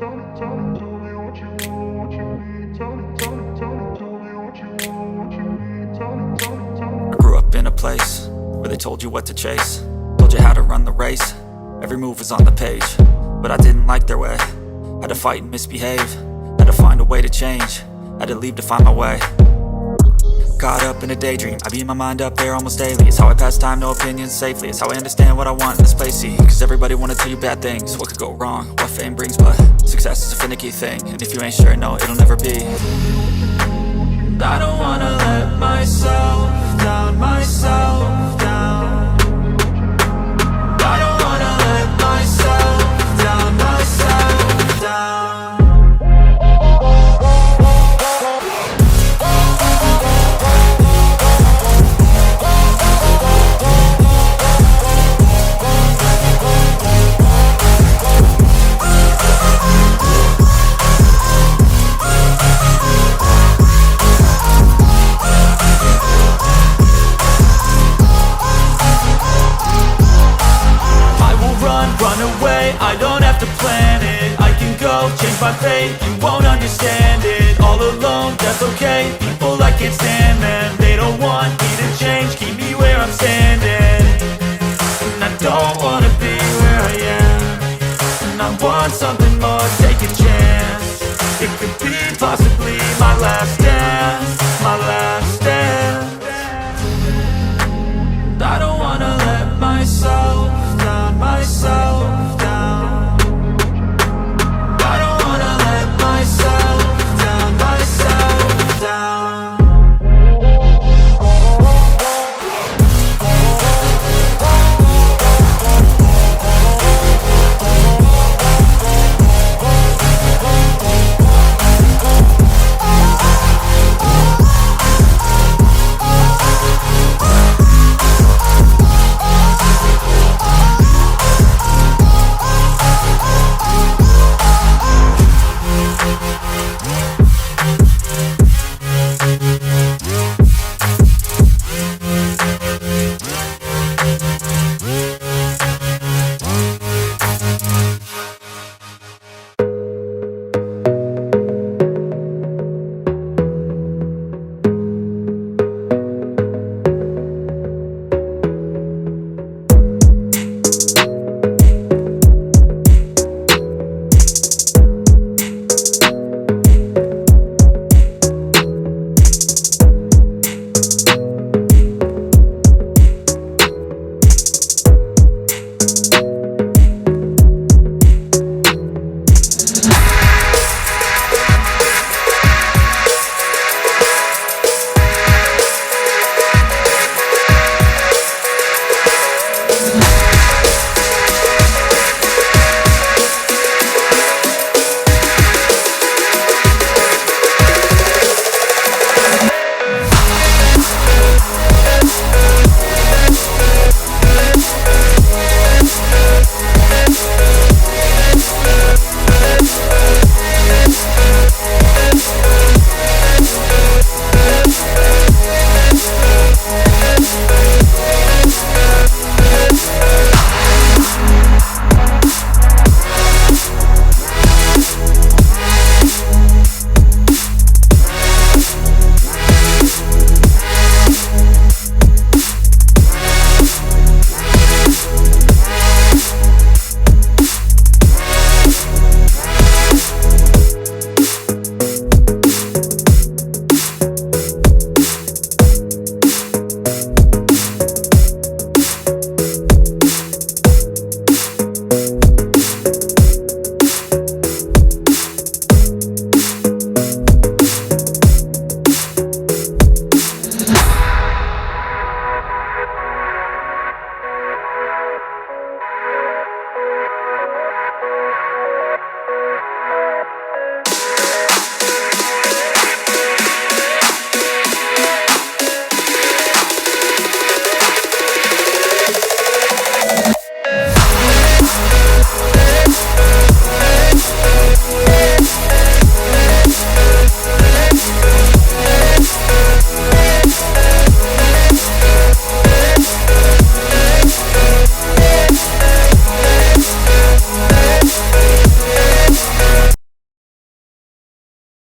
I grew up in a place where they told you what to chase, told you how to run the race. Every move was on the page, but I didn't like their way. Had to fight and misbehave, had to find a way to change, had to leave to find my way. Caught up in a daydream, I beat my mind up there almost daily. It's how I pass time, no opinions safely. It's how I understand what I want in this place, see. Cause everybody wanna tell you bad things, what could go wrong, what fame brings. But success is a finicky thing, and if you ain't sure, no, it'll never be. I don't wanna let myself down, myself down. I don't wanna let myself down, myself down. I don't have to plan it, I can go change my fate. You won't understand it, all alone, that's okay. People I can't stand them, they don't want me to change. Keep me where I'm standing, and I don't wanna be where I am. And I want something